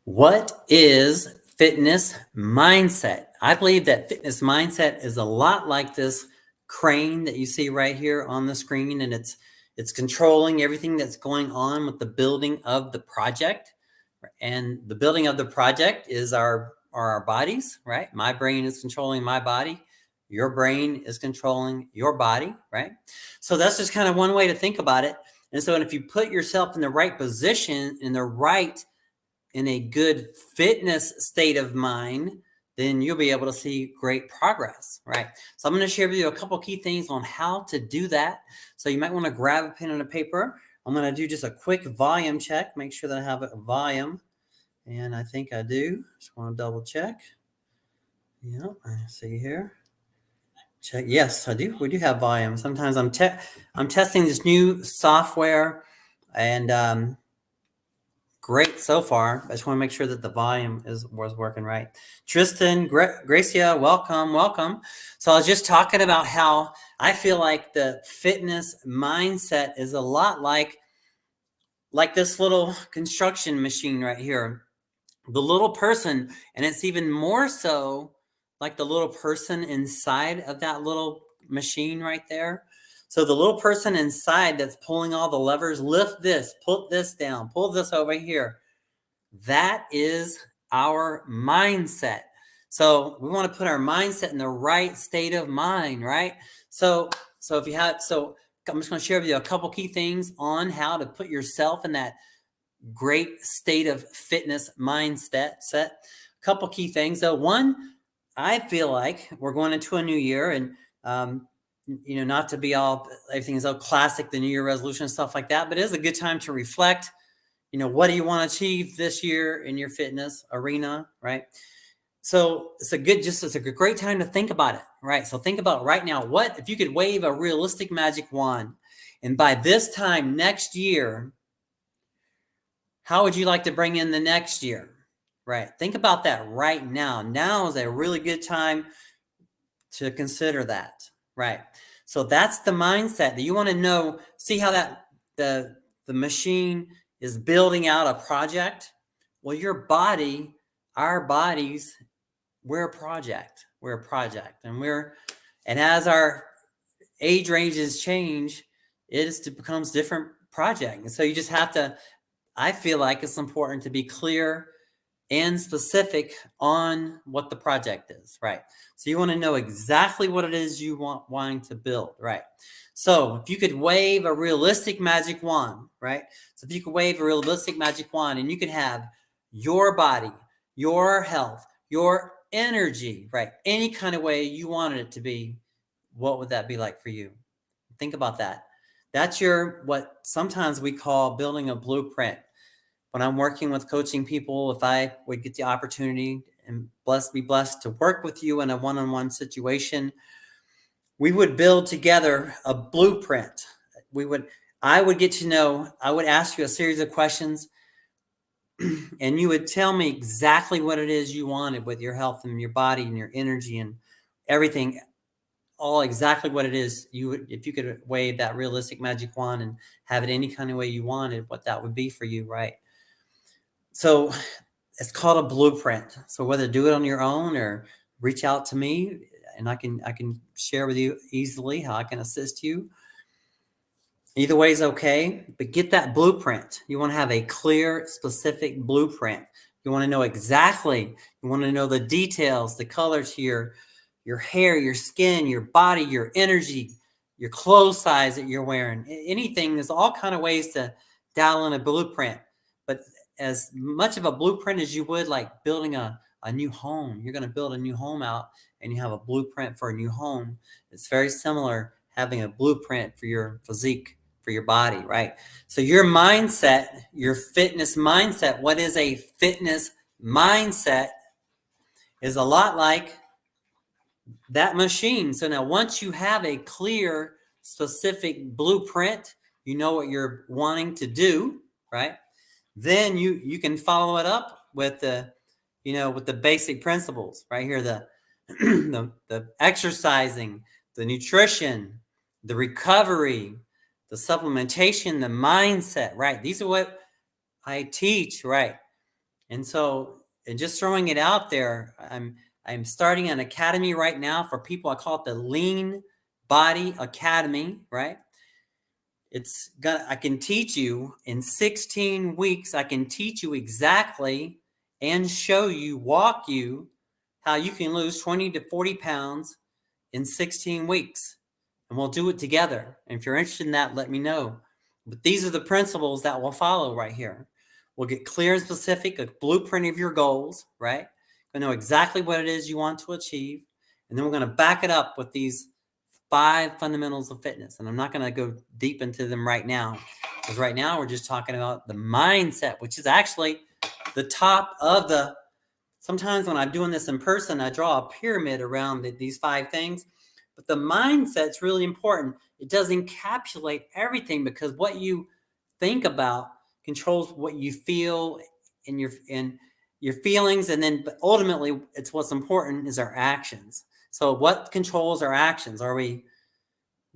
What is fitness mindset? I believe that fitness mindset is a lot like this crane that you see right here on the screen, and it's controlling everything that's going on with the building of the project. And the building of the project is our bodies, right? My brain is controlling my body. Your brain is controlling your body, right? So that's just kind of one way to think about it. And so, if you put yourself in the right position, in a good fitness state of mind, then you'll be able to see great progress, right? So I'm going to share with you a couple key things on how to do that. So you might want to grab a pen and a paper. I'm going to do just a quick volume check, make sure that I have a volume. And I think I do. Just want to double check. Yeah, I see here. Check. Yes, I do. We do have volume. Sometimes I'm testing this new software, and great so far. I just want to make sure that the volume was working right. Tristan, Gracia, welcome. So I was just talking about how I feel like the fitness mindset is a lot like this little construction machine right here. The little person, and it's even more so like the little person inside of that little machine right there. So the little person inside that's pulling all the levers, lift this, put this down, pull this over here. That is our mindset. So we want to put our mindset in the right state of mind, right? So if you have, I'm just going to share with you a couple key things on how to put yourself in that great state of fitness mindset. A couple key things. So one, I feel like we're going into a new year, and not to be everything is all classic, the New Year resolution and stuff like that, but it is a good time to reflect. What do you want to achieve this year in your fitness arena, right? So it's a great time to think about it, right? So think about right now, what if you could wave a realistic magic wand, and by this time next year, how would you like to bring in the next year? Right. Think about that right now. Now is a really good time to consider that. Right. So that's the mindset that you want to know. See how that the machine is building out a project. Well, our bodies, we're a project. And as our age ranges change, it becomes different project. And so you just have to. I feel like it's important to be clear and specific on what the project is, right? So you want to know exactly what it is you wanting to build, right? So if you could wave a realistic magic wand, right? So if you could wave a realistic magic wand, and you could have your body, your health, your energy, right? Any kind of way you wanted it to be, what would that be like for you? Think about that. That's what sometimes we call building a blueprint. When I'm working with coaching people, if I would get the opportunity and be blessed to work with you in a one-on-one situation, we would build together a blueprint. I would ask you a series of questions, and you would tell me exactly what it is you wanted with your health and your body and your energy and everything, all exactly what it is if you could wave that realistic magic wand and have it any kind of way you wanted, what that would be for you, right? So it's called a blueprint. So whether do it on your own or reach out to me, and I can share with you easily how I can assist you. Either way is okay, but get that blueprint. You want to have a clear, specific blueprint. You want to know exactly, you want to know the details, the colors here, your hair, your skin, your body, your energy, your clothes size that you're wearing. Anything, there's all kind of ways to dial in a blueprint. But as much of a blueprint as you would like building a new home, you're going to build a new home out and you have a blueprint for a new home. It's very similar having a blueprint for your physique, for your body, right? So your mindset, your fitness mindset, what is a fitness mindset is a lot like that machine. So now once you have a clear, specific blueprint, you know what you're wanting to do, right? Then you can follow it up with the basic principles right here, the the exercising, the nutrition, the recovery, the supplementation, the mindset, right? These are what I teach, right? And so, and just throwing it out there, I'm starting an academy right now for people. I call it the Lean Body Academy, right? I can teach you in 16 weeks. I can teach you exactly and show you, walk you how you can lose 20 to 40 pounds in 16 weeks. And we'll do it together. And if you're interested in that, let me know. But these are the principles that we'll follow right here. We'll get clear and specific, a blueprint of your goals, right? We'll know exactly what it is you want to achieve. And then we're going to back it up with these 5 fundamentals of fitness. And I'm not going to go deep into them right now, because right now we're just talking about the mindset, which is actually the top of the, sometimes when I'm doing this in person, I draw a pyramid around these 5 things, but the mindset's really important. It does encapsulate everything, because what you think about controls what you feel in your feelings. And then, but ultimately, it's what's important is our actions. So what controls our actions? Are we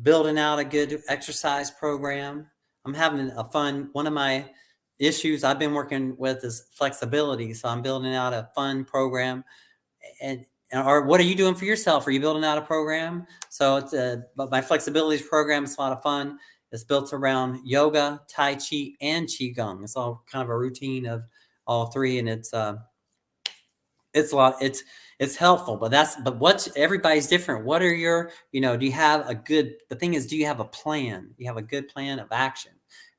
building out a good exercise program? I'm having a fun, one of my issues I've been working with is flexibility. So I'm building out a fun program. Or what are you doing for yourself? Are you building out a program? So it's but my flexibility program is a lot of fun. It's built around yoga, Tai Chi, and Qigong. It's all kind of a routine of all 3. And it's a lot, it's helpful, but what's, everybody's different. What are your, do you have the thing is, do you have a plan? You have a good plan of action?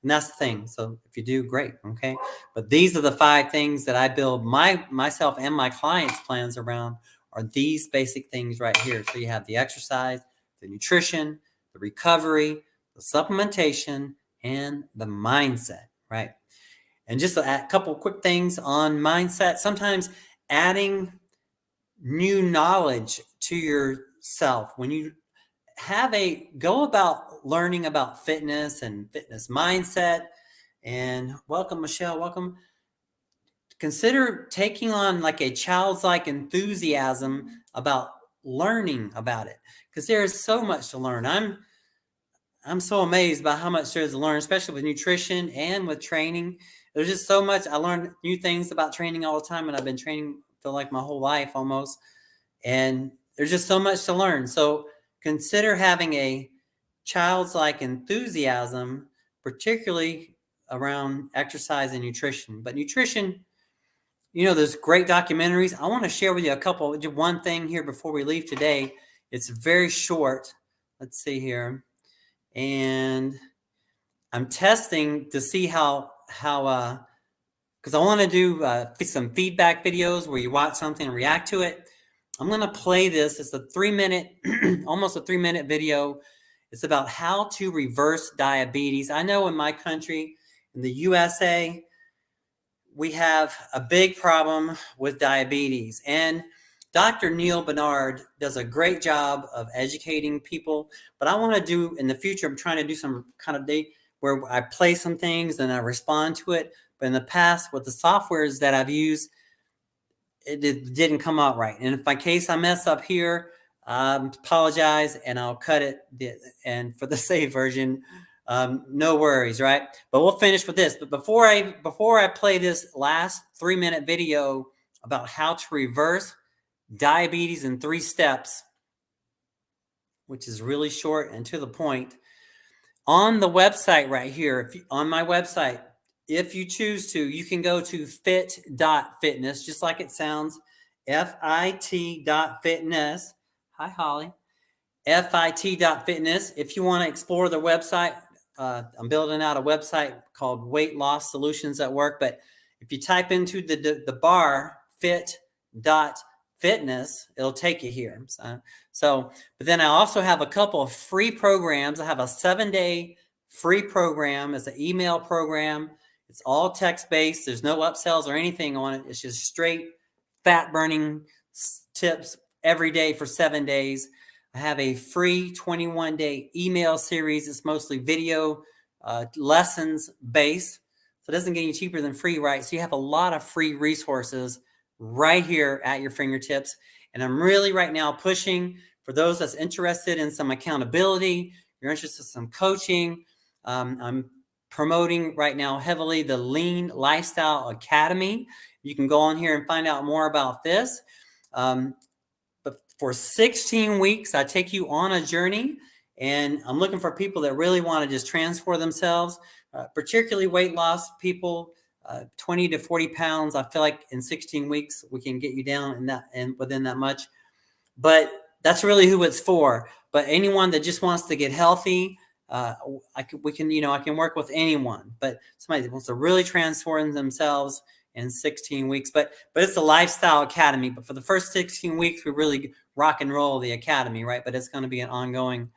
And that's the thing. So if you do, great. Okay. But these are the 5 things that I build myself and my clients' plans around, are these basic things right here. So you have the exercise, the nutrition, the recovery, the supplementation, and the mindset, right? And just a couple quick things on mindset. Sometimes adding new knowledge to yourself, when you go about learning about fitness and fitness mindset. And welcome, Michelle, welcome. Consider taking on like a childlike enthusiasm about learning about it, because there is so much to learn. I'm so amazed by how much there is to learn, especially with nutrition and with training. There's just so much. I learn new things about training all the time, and I've been training, feel like, my whole life almost. And there's just so much to learn. So consider having a childlike enthusiasm, particularly around exercise and nutrition. But nutrition, there's great documentaries. I want to share with you one thing here before we leave today. It's very short. Let's see here. And I'm testing to see how because I want to do some feedback videos where you watch something and react to it. I'm going to play this. It's a 3-minute, almost a 3-minute video. It's about how to reverse diabetes. I know in my country, in the USA, we have a big problem with diabetes. And Dr. Neil Bernard does a great job of educating people. But I want to do, in the future, I'm trying to do some kind of day where I play some things and I respond to it. But in the past, with the softwares that I've used, it didn't come out right. And if by case I mess up here, apologize, and I'll cut it. And for the save version, no worries, right? But we'll finish with this. But before I play this last 3-minute video about how to reverse diabetes in 3 steps, which is really short and to the point, on the website right here, on my website, if you choose to, you can go to fit.fitness, just like it sounds, fit.fitness. Hi, Holly. fit.fitness. If you want to explore the website, I'm building out a website called Weight Loss Solutions at Work. But if you type into the bar fit.fitness, it'll take you here. But then I also have a couple of free programs. I have a 7-day free program. It's an email program. It's all text-based. There's no upsells or anything on it. It's just straight fat-burning tips every day for 7 days. I have a free 21-day email series. It's mostly video lessons based. So it doesn't get any cheaper than free, right? So you have a lot of free resources right here at your fingertips. And I'm really right now pushing for those that's interested in some accountability, you're interested in some coaching. I'm promoting right now heavily the Lean Lifestyle Academy. You can go on here and find out more about this. But for 16 weeks, I take you on a journey, and I'm looking for people that really want to just transform themselves, particularly weight loss people, 20 to 40 pounds. I feel like in 16 weeks, we can get you down in that and within that much. But that's really who it's for. But anyone that just wants to get healthy, I can work with anyone. But somebody that wants to really transform themselves in 16 weeks. But it's a lifestyle academy. But for the first 16 weeks, we really rock and roll the academy, right? But it's going to be an ongoing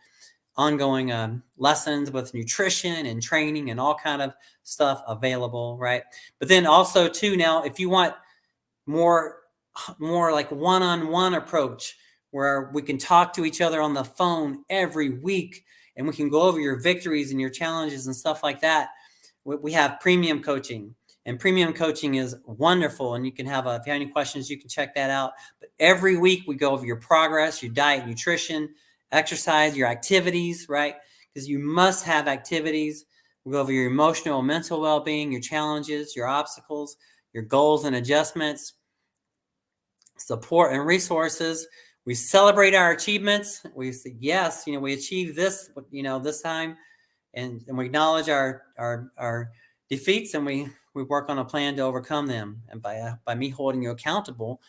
lessons with nutrition and training and all kind of stuff available, right? But then also too, now if you want more like one-on-one approach where we can talk to each other on the phone every week and we can go over your victories and your challenges and stuff like that, we have premium coaching. And premium coaching is wonderful. And you can have if you have any questions, you can check that out. But every week we go over your progress, your diet, nutrition, exercise, your activities, right? Because you must have activities. We go over your emotional and mental well-being, your challenges, your obstacles, your goals and adjustments, support and resources. We celebrate our achievements. We say, yes, we achieved this, this time. And we acknowledge our defeats, and we work on a plan to overcome them. And by me holding you accountable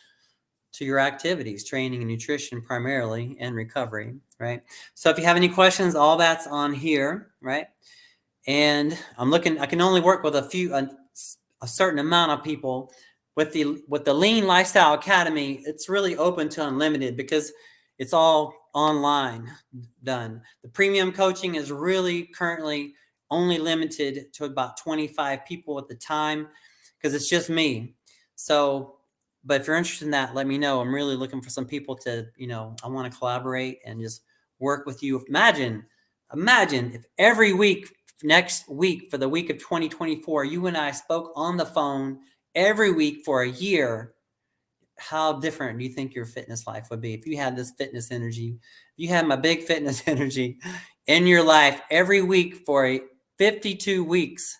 to your activities, training and nutrition primarily, and recovery, right? So if you have any questions, all that's on here, right? And I can only work with a certain amount of people. With the Lean Lifestyle Academy, it's really open to unlimited because it's all online done. The premium coaching is really currently only limited to about 25 people at the time because it's just me. So, but if you're interested in that, let me know. I'm really looking for some people to, I want to collaborate and just work with you. Imagine if every week, next week for the week of 2024, you and I spoke on the phone every week for a year. How different do you think your fitness life would be if you had this fitness energy? If you had my big fitness energy in your life every week for 52 weeks,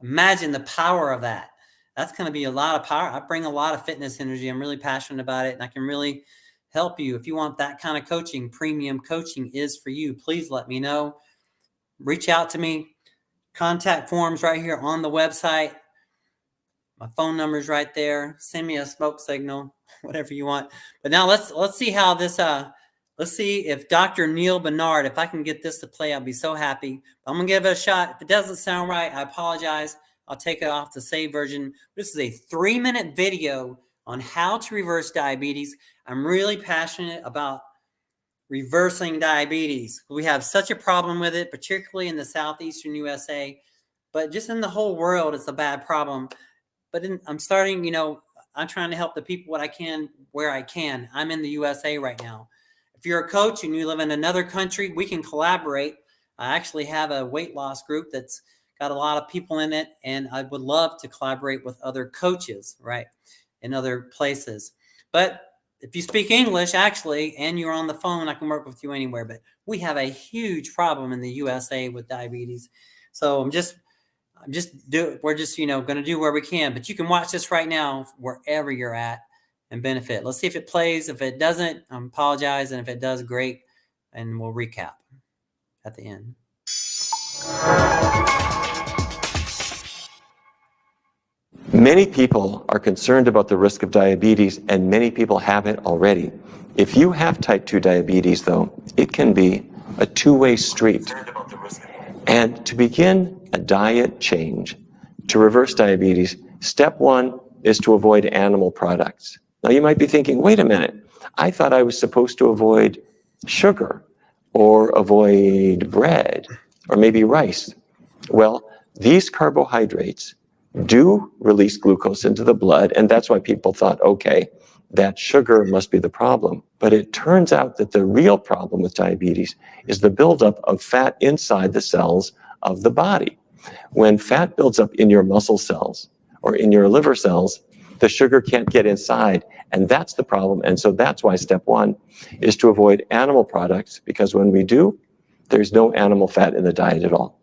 imagine the power of that. That's going to be a lot of power. I bring a lot of fitness energy. I'm really passionate about it, and I can really help you. If you want that kind of coaching, premium coaching is for you. Please let me know. Reach out to me. Contact forms right here on the website. My phone number is right there. Send me a smoke signal, whatever you want. But now let's see how this. Let's see if Dr. Neil Bernard, if I can get this to play, I'll be so happy. I'm gonna give it a shot. If it doesn't sound right, I apologize. I'll take it off the save version. This is a 3-minute video on how to reverse diabetes. I'm really passionate about reversing diabetes. We have such a problem with it, particularly in the southeastern USA, but just in the whole world, it's a bad problem. But I'm starting, I'm trying to help the people what I can, where I can. I'm in the USA right now. If you're a coach and you live in another country, we can collaborate. I actually have a weight loss group that's got a lot of people in it, and I would love to collaborate with other coaches, right, in other places. But if you speak English, actually, and you're on the phone, I can work with you anywhere. But we have a huge problem in the USA with diabetes. So we're just going to do where we can. But you can watch this right now wherever you're at and benefit. Let's see if it plays. If it doesn't, I apologize. And if it does, great. And we'll recap at the end. Many people are concerned about the risk of diabetes, and many people have it already. If you have type 2 diabetes, though, it can be a two-way street. And to begin a diet change to reverse diabetes, step 1 is to avoid animal products. Now you might be thinking, wait a minute, I thought I was supposed to avoid sugar or avoid bread or maybe rice. Well, these carbohydrates do release glucose into the blood, and that's why people thought, okay, that sugar must be the problem. But it turns out that the real problem with diabetes is the buildup of fat inside the cells of the body. When fat builds up in your muscle cells or in your liver cells, the sugar can't get inside, and that's the problem. And so that's why step 1 is to avoid animal products, because when we do, there's no animal fat in the diet at all.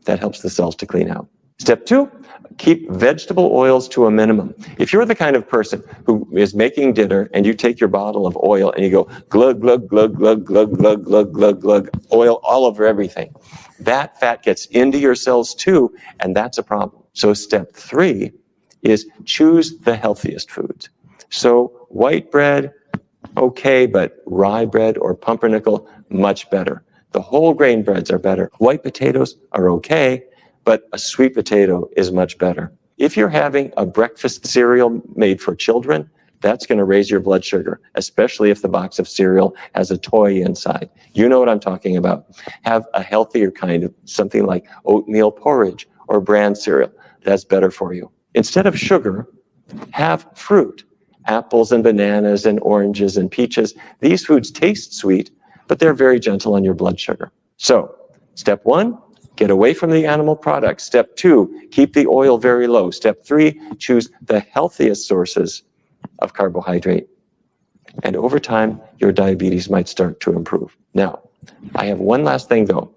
That helps the cells to clean out. Step 2, keep vegetable oils to a minimum. If you're the kind of person who is making dinner and you take your bottle of oil and you go glug, glug, glug, glug, glug, glug, glug, glug, glug, oil all over everything, that fat gets into your cells too, and that's a problem. So step 3 is choose the healthiest foods. So white bread, okay, but rye bread or pumpernickel, much better. The whole grain breads are better. White potatoes are okay, but a sweet potato is much better. If you're having a breakfast cereal made for children, that's going to raise your blood sugar, especially if the box of cereal has a toy inside. You know what I'm talking about. Have a healthier kind of something like oatmeal porridge or bran cereal. That's better for you. Instead of sugar, have fruit. Apples and bananas and oranges and peaches. These foods taste sweet, but they're very gentle on your blood sugar. So, step 1, get away from the animal products. Step 2, keep the oil very low. Step 3, choose the healthiest sources of carbohydrate. And over time, your diabetes might start to improve. Now, I have one last thing though.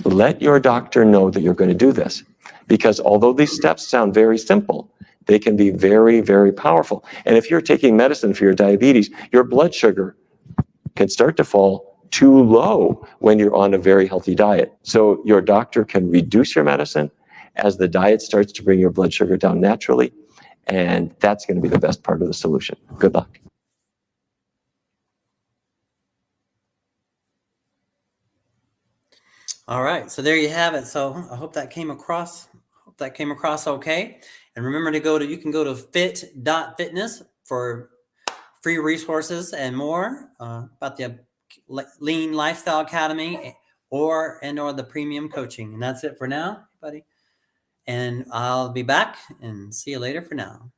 Let your doctor know that you're going to do this, because although these steps sound very simple, they can be very, very powerful. And if you're taking medicine for your diabetes, your blood sugar can start to fall too low when you're on a very healthy diet. So your doctor can reduce your medicine as the diet starts to bring your blood sugar down naturally. And that's going to be the best part of the solution. Good luck. All right, so there you have it. So I hope that came across. Okay. And remember to you can go to fit.fitness for free resources and more about the Lean Lifestyle Academy or the premium coaching. And that's it for now, buddy. And I'll be back and see you later for now.